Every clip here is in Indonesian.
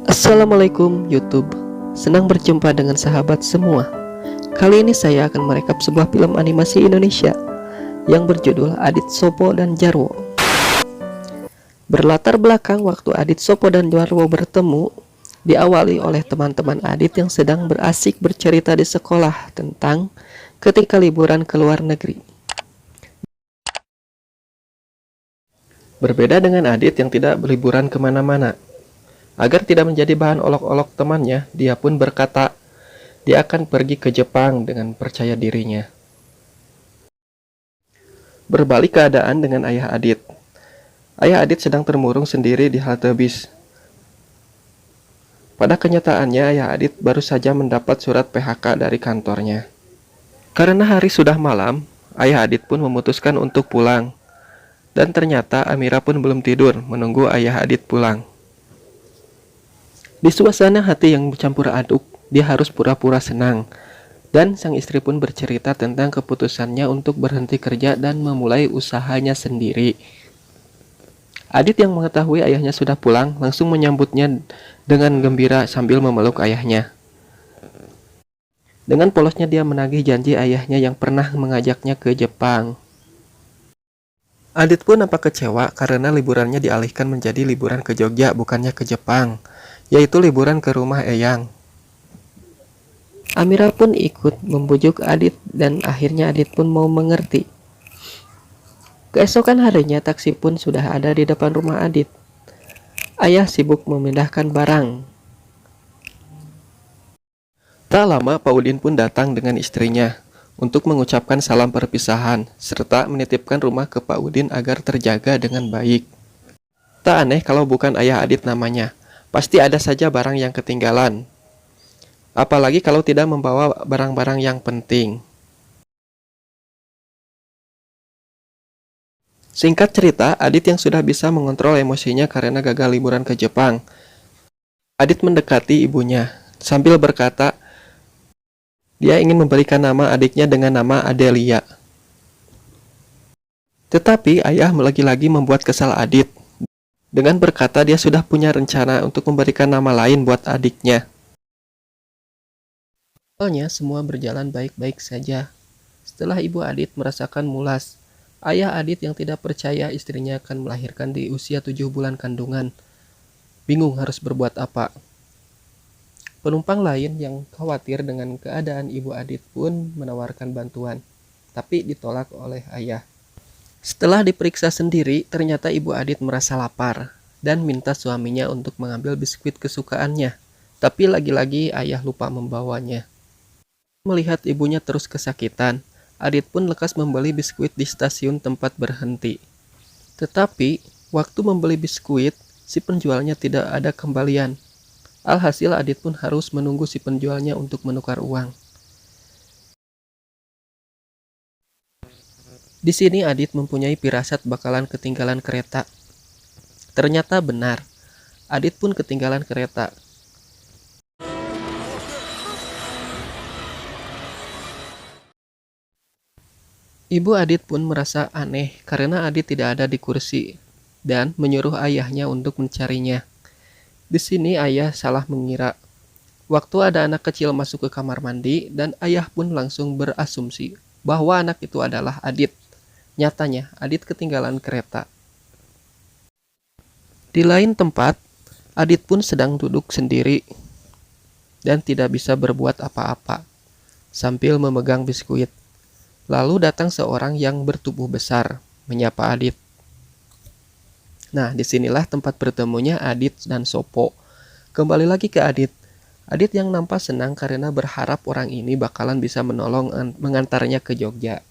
Assalamualaikum YouTube. Senang berjumpa dengan sahabat semua. Kali ini saya akan merekap sebuah film animasi Indonesia yang berjudul Adit Sopo dan Jarwo. Berlatar belakang waktu Adit Sopo dan Jarwo bertemu, diawali oleh teman-teman Adit yang sedang berasik bercerita di sekolah tentang ketika liburan ke luar negeri. Berbeda dengan Adit yang tidak berliburan kemana-mana. Agar tidak menjadi bahan olok-olok temannya, dia pun berkata, dia akan pergi ke Jepang dengan percaya dirinya. Berbalik keadaan dengan ayah Adit. Ayah Adit sedang termurung sendiri di halte bis. Pada kenyataannya, ayah Adit baru saja mendapat surat PHK dari kantornya. Karena hari sudah malam, ayah Adit pun memutuskan untuk pulang. Dan ternyata Amira pun belum tidur menunggu ayah Adit pulang. Di suasana hati yang bercampur aduk, dia harus pura-pura senang. Dan sang istri pun bercerita tentang keputusannya untuk berhenti kerja dan memulai usahanya sendiri. Adit yang mengetahui ayahnya sudah pulang, langsung menyambutnya dengan gembira sambil memeluk ayahnya. Dengan polosnya dia menagih janji ayahnya yang pernah mengajaknya ke Jepang. Adit pun nampak kecewa karena liburannya dialihkan menjadi liburan ke Jogja bukannya ke Jepang, yaitu liburan ke rumah Eyang. Amira pun ikut membujuk Adit dan akhirnya Adit pun mau mengerti. Keesokan harinya taksi pun sudah ada di depan rumah Adit. Ayah sibuk memindahkan barang. Tak lama Pak Udin pun datang dengan istrinya untuk mengucapkan salam perpisahan serta menitipkan rumah ke Pak Udin agar terjaga dengan baik. Tak aneh kalau bukan ayah Adit namanya. Pasti ada saja barang yang ketinggalan. Apalagi kalau tidak membawa barang-barang yang penting. Singkat cerita, Adit yang sudah bisa mengontrol emosinya karena gagal liburan ke Jepang. Adit mendekati ibunya sambil berkata, dia ingin memberikan nama adiknya dengan nama Adelia. Tetapi ayah lagi-lagi membuat kesal Adit. Dengan berkata dia sudah punya rencana untuk memberikan nama lain buat adiknya. Awalnya semua berjalan baik-baik saja. Setelah ibu Adit merasakan mulas, ayah Adit yang tidak percaya istrinya akan melahirkan di usia 7 bulan kandungan. Bingung harus berbuat apa. Penumpang lain yang khawatir dengan keadaan ibu Adit pun menawarkan bantuan, tapi ditolak oleh ayah. Setelah diperiksa sendiri, ternyata ibu Adit merasa lapar dan minta suaminya untuk mengambil biskuit kesukaannya. Tapi lagi-lagi ayah lupa membawanya. Melihat ibunya terus kesakitan, Adit pun lekas membeli biskuit di stasiun tempat berhenti. Tetapi, waktu membeli biskuit, si penjualnya tidak ada kembalian. Alhasil Adit pun harus menunggu si penjualnya untuk menukar uang. Di sini Adit mempunyai firasat bakalan ketinggalan kereta. Ternyata benar, Adit pun ketinggalan kereta. Ibu Adit pun merasa aneh karena Adit tidak ada di kursi dan menyuruh ayahnya untuk mencarinya. Di sini ayah salah mengira. Waktu ada anak kecil masuk ke kamar mandi dan ayah pun langsung berasumsi bahwa anak itu adalah Adit. Nyatanya Adit ketinggalan kereta. Di lain tempat, Adit pun sedang duduk sendiri dan tidak bisa berbuat apa-apa sambil memegang biskuit. Lalu datang seorang yang bertubuh besar menyapa Adit. Nah, disinilah tempat bertemunya Adit dan Sopo. Kembali lagi ke Adit. Adit yang nampak senang karena berharap orang ini bakalan bisa menolong mengantarnya ke Jogja.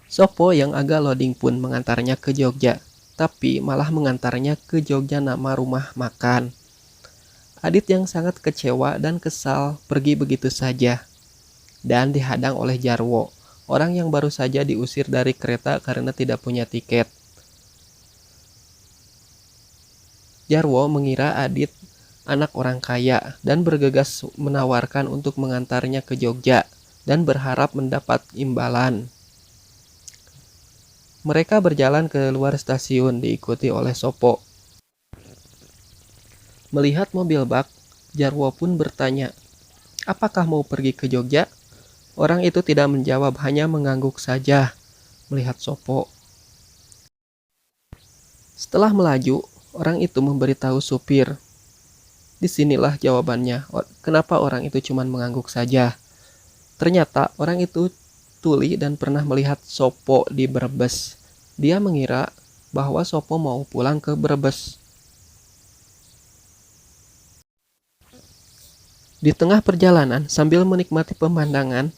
Sopo yang agak loading pun mengantarnya ke Jogja, tapi malah mengantarnya ke Jogja nama rumah makan. Adit yang sangat kecewa dan kesal pergi begitu saja, dan dihadang oleh Jarwo. Orang yang baru saja diusir dari kereta karena tidak punya tiket. Jarwo mengira Adit anak orang kaya dan bergegas menawarkan untuk mengantarnya ke Jogja dan berharap mendapat imbalan. Mereka berjalan ke luar stasiun diikuti oleh Sopo. Melihat mobil bak, Jarwo pun bertanya, apakah mau pergi ke Jogja? Orang itu tidak menjawab, hanya mengangguk saja melihat Sopo. Setelah melaju, orang itu memberitahu supir. Disinilah jawabannya, kenapa orang itu cuma mengangguk saja. Ternyata orang itu tuli dan pernah melihat Sopo di Brebes. Dia mengira bahwa Sopo mau pulang ke Brebes. Di tengah perjalanan, sambil menikmati pemandangan,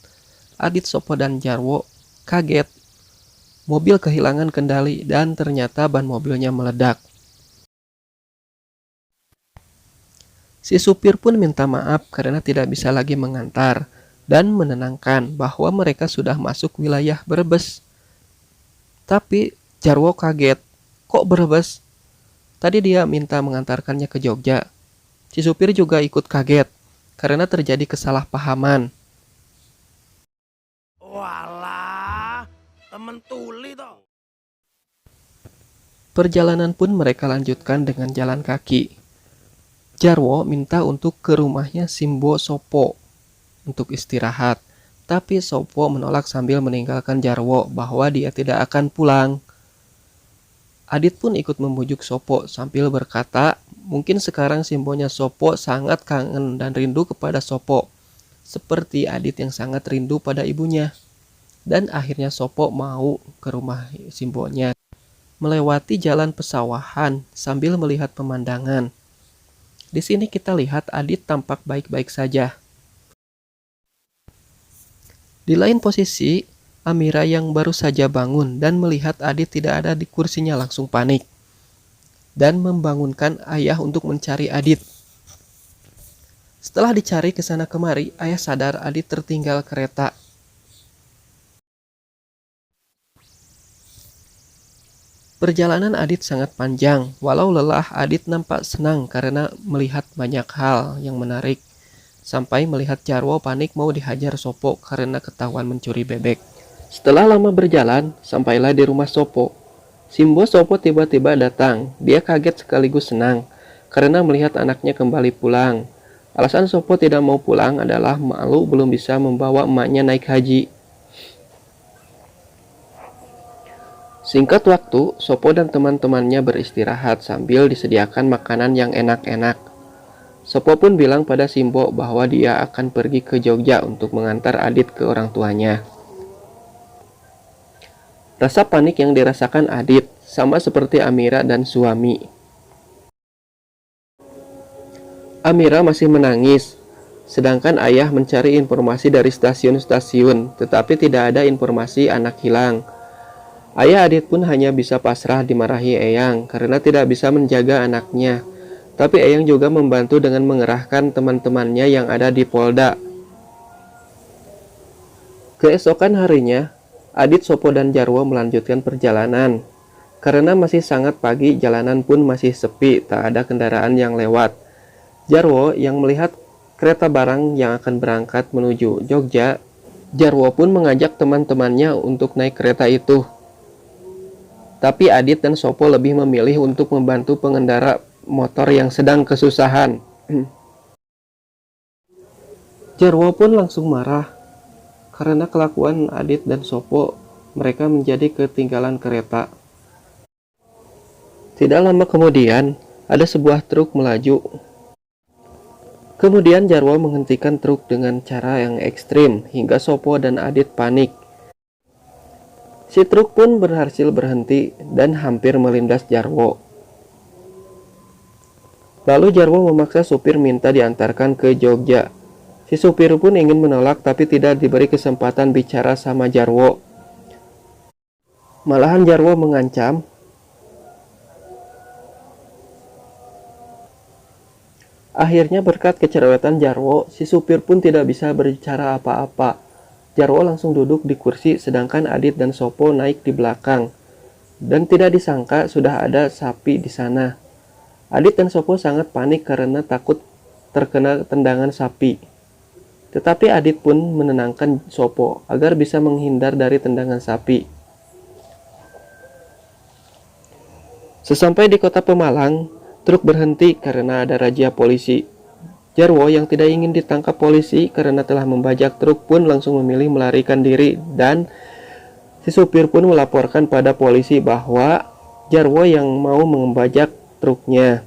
Adit, Sopo, dan Jarwo kaget. Mobil kehilangan kendali dan ternyata ban mobilnya meledak. Si supir pun minta maaf karena tidak bisa lagi mengantar dan menenangkan bahwa mereka sudah masuk wilayah Brebes. Tapi Jarwo kaget, kok Brebes? Tadi dia minta mengantarkannya ke Jogja. Si supir juga ikut kaget karena terjadi kesalahpahaman. Walah, temen tuli toh. Perjalanan pun mereka lanjutkan dengan jalan kaki. Jarwo minta untuk ke rumahnya Simbo Sopo untuk istirahat. Tapi Sopo menolak sambil meninggalkan Jarwo bahwa dia tidak akan pulang. Adit pun ikut membujuk Sopo sambil berkata, mungkin sekarang Simbonya Sopo sangat kangen dan rindu kepada Sopo. Seperti Adit yang sangat rindu pada ibunya. Dan akhirnya Sopo mau ke rumah Simbonya. Melewati jalan pesawahan sambil melihat pemandangan. Di sini kita lihat Adit tampak baik-baik saja. Di lain posisi, Amira yang baru saja bangun dan melihat Adit tidak ada di kursinya langsung panik. Dan membangunkan ayah untuk mencari Adit. Setelah dicari ke sana kemari, ayah sadar Adit tertinggal kereta. Perjalanan Adit sangat panjang, walau lelah Adit nampak senang karena melihat banyak hal yang menarik. Sampai melihat Jarwo panik mau dihajar Sopo karena ketahuan mencuri bebek. Setelah lama berjalan, sampailah di rumah Sopo. Simbo Sopo tiba-tiba datang, dia kaget sekaligus senang karena melihat anaknya kembali pulang. Alasan Sopo tidak mau pulang adalah malu belum bisa membawa emaknya naik haji. Singkat waktu, Sopo dan teman-temannya beristirahat sambil disediakan makanan yang enak-enak. Sopo pun bilang pada Simbo bahwa dia akan pergi ke Jogja untuk mengantar Adit ke orang tuanya. Rasa panik yang dirasakan Adit sama seperti Amira dan suami. Amira masih menangis, sedangkan ayah mencari informasi dari stasiun-stasiun, tetapi tidak ada informasi anak hilang. Ayah Adit pun hanya bisa pasrah dimarahi Eyang karena tidak bisa menjaga anaknya. Tapi Eyang juga membantu dengan mengerahkan teman-temannya yang ada di Polda. Keesokan harinya, Adit, Sopo, dan Jarwo melanjutkan perjalanan. Karena masih sangat pagi, jalanan pun masih sepi, tak ada kendaraan yang lewat. Jarwo yang melihat kereta barang yang akan berangkat menuju Jogja, Jarwo pun mengajak teman-temannya untuk naik kereta itu. Tapi Adit dan Sopo lebih memilih untuk membantu pengendara motor yang sedang kesusahan. Jarwo pun langsung marah karena kelakuan Adit dan Sopo. Mereka menjadi ketinggalan kereta. Tidak lama kemudian, ada sebuah truk melaju. Kemudian Jarwo menghentikan truk dengan cara yang ekstrim hingga Sopo dan Adit panik. Si truk pun berhasil berhenti dan hampir melindas Jarwo. Lalu Jarwo memaksa supir minta diantarkan ke Jogja. Si supir pun ingin menolak tapi tidak diberi kesempatan bicara sama Jarwo. Malahan Jarwo mengancam. Akhirnya berkat kecerobohan Jarwo, si supir pun tidak bisa berbicara apa-apa. Jarwo langsung duduk di kursi sedangkan Adit dan Sopo naik di belakang. Dan tidak disangka sudah ada sapi di sana. Adit dan Sopo sangat panik karena takut terkena tendangan sapi. Tetapi Adit pun menenangkan Sopo agar bisa menghindar dari tendangan sapi. Sesampai di kota Pemalang, Truk berhenti karena ada razia polisi. Jarwo yang tidak ingin ditangkap polisi karena telah membajak truk pun langsung memilih melarikan diri, dan si supir pun melaporkan pada polisi bahwa Jarwo yang mau membajak truknya.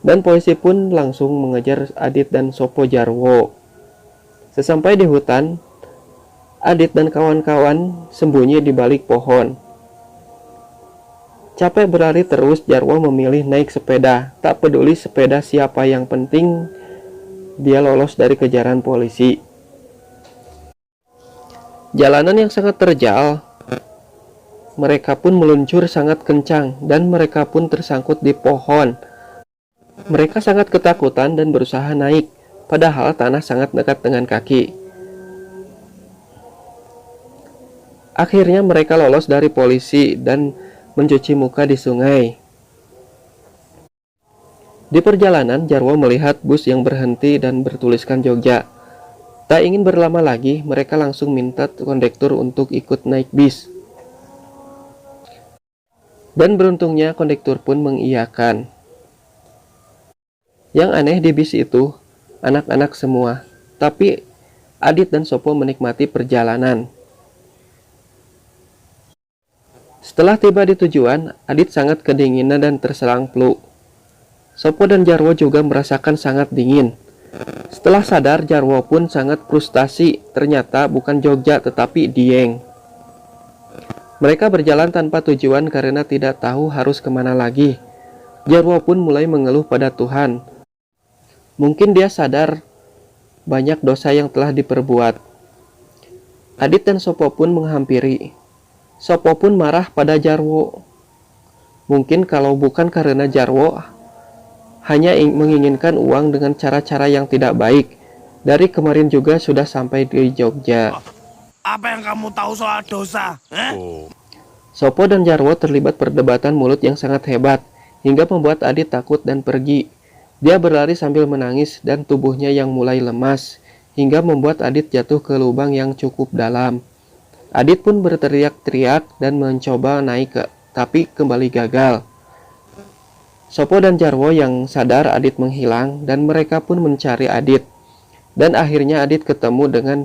Dan polisi pun langsung mengejar Adit dan Sopo Jarwo. Sesampai di hutan, Adit dan kawan-kawan sembunyi di balik pohon. Capek berlari terus, Jarwo memilih naik sepeda. Tak peduli sepeda siapa, yang penting dia lolos dari kejaran polisi. Jalanan yang sangat terjal, mereka pun meluncur sangat kencang dan mereka pun tersangkut di pohon. Mereka sangat ketakutan dan berusaha naik, padahal tanah sangat dekat dengan kaki. Akhirnya mereka lolos dari polisi dan mencuci muka di sungai. Di perjalanan, Jarwo melihat bus yang berhenti dan bertuliskan Jogja. Tak ingin berlama lagi, mereka langsung minta kondektur untuk ikut naik bis. Dan beruntungnya kondektur pun mengiyakan. Yang aneh di bis itu, anak-anak semua. Tapi Adit dan Sopo menikmati perjalanan. Setelah tiba di tujuan, Adit sangat kedinginan dan terserang flu. Sopo dan Jarwo juga merasakan sangat dingin. Setelah sadar, Jarwo pun sangat frustasi. Ternyata bukan Jogja tetapi Dieng. Mereka berjalan tanpa tujuan karena tidak tahu harus kemana lagi. Jarwo pun mulai mengeluh pada Tuhan. Mungkin dia sadar banyak dosa yang telah diperbuat. Adit dan Sopo pun menghampiri. Sopo pun marah pada Jarwo. Mungkin kalau bukan karena Jarwo hanya menginginkan uang dengan cara-cara yang tidak baik. Dari kemarin juga sudah sampai di Jogja. Apa yang kamu tahu soal dosa? Sopo dan Jarwo terlibat perdebatan mulut yang sangat hebat, hingga membuat Adit takut dan pergi. Dia berlari sambil menangis dan tubuhnya yang mulai lemas, hingga membuat Adit jatuh ke lubang yang cukup dalam. Adit pun berteriak-teriak dan mencoba naik tapi kembali gagal. Sopo dan Jarwo yang sadar Adit menghilang dan mereka pun mencari Adit. Dan akhirnya Adit ketemu dengan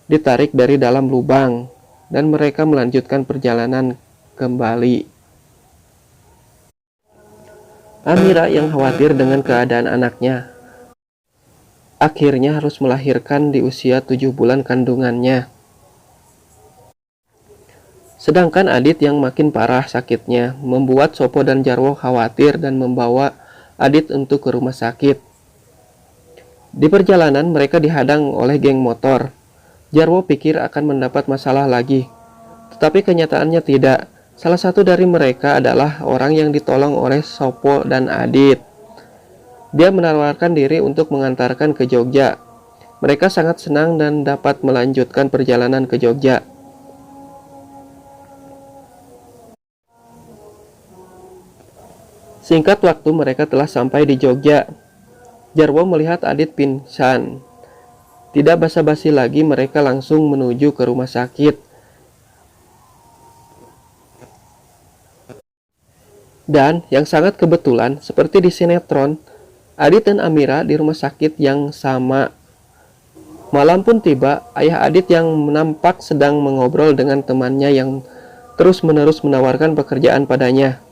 ditarik dari dalam lubang dan mereka melanjutkan perjalanan kembali. Amira yang khawatir dengan keadaan anaknya akhirnya harus melahirkan di usia 7 bulan kandungannya. Sedangkan Adit yang makin parah sakitnya membuat Sopo dan Jarwo khawatir dan membawa Adit untuk ke rumah sakit. Di perjalanan mereka dihadang oleh geng motor. Jarwo pikir akan mendapat masalah lagi, tetapi kenyataannya tidak. Salah satu dari mereka adalah orang yang ditolong oleh Sopo dan Adit. Dia menawarkan diri untuk mengantarkan ke Jogja. Mereka sangat senang dan dapat melanjutkan perjalanan ke Jogja. Singkat waktu mereka telah sampai di Jogja. Jarwo melihat Adit pingsan. Tidak basa-basi lagi, mereka langsung menuju ke rumah sakit. Dan yang sangat kebetulan, seperti di sinetron, Adit dan Amira di rumah sakit yang sama. Malam pun tiba, ayah Adit yang nampak sedang mengobrol dengan temannya yang terus-menerus menawarkan pekerjaan padanya.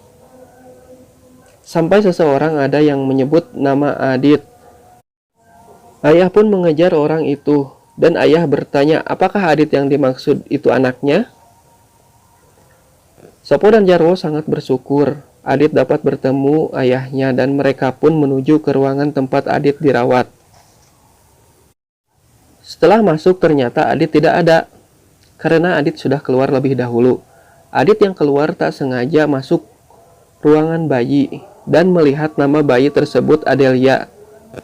Sampai seseorang ada yang menyebut nama Adit. Ayah pun mengejar orang itu, dan ayah bertanya apakah Adit yang dimaksud itu anaknya. Sopo dan Jarwo sangat bersyukur Adit dapat bertemu ayahnya dan mereka pun menuju ke ruangan tempat Adit dirawat. Setelah masuk ternyata Adit tidak ada, karena Adit sudah keluar lebih dahulu. Adit yang keluar tak sengaja masuk ruangan bayi dan melihat nama bayi tersebut Adelia,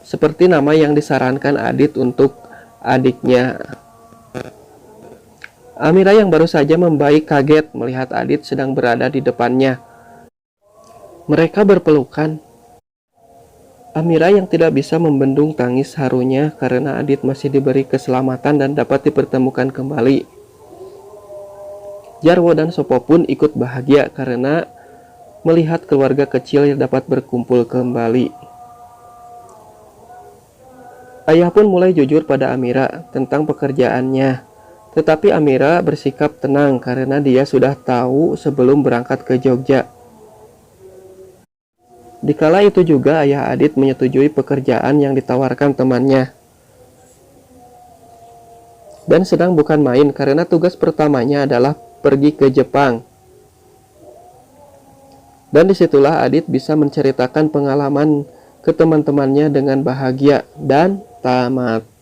seperti nama yang disarankan Adit untuk adiknya. Amira yang baru saja membaik kaget melihat Adit sedang berada di depannya. Mereka berpelukan. Amira yang tidak bisa membendung tangis harunya karena Adit masih diberi keselamatan dan dapat dipertemukan kembali. Jarwo dan Sopo pun ikut bahagia karena melihat keluarga kecil yang dapat berkumpul kembali. Ayah pun mulai jujur pada Amira tentang pekerjaannya. Tetapi Amira bersikap tenang karena dia sudah tahu sebelum berangkat ke Jogja. Dikala itu juga ayah Adit menyetujui pekerjaan yang ditawarkan temannya. Dan sedang bukan main karena tugas pertamanya adalah pergi ke Jepang. Dan disitulah Adit bisa menceritakan pengalaman ke teman-temannya dengan bahagia dan tamat.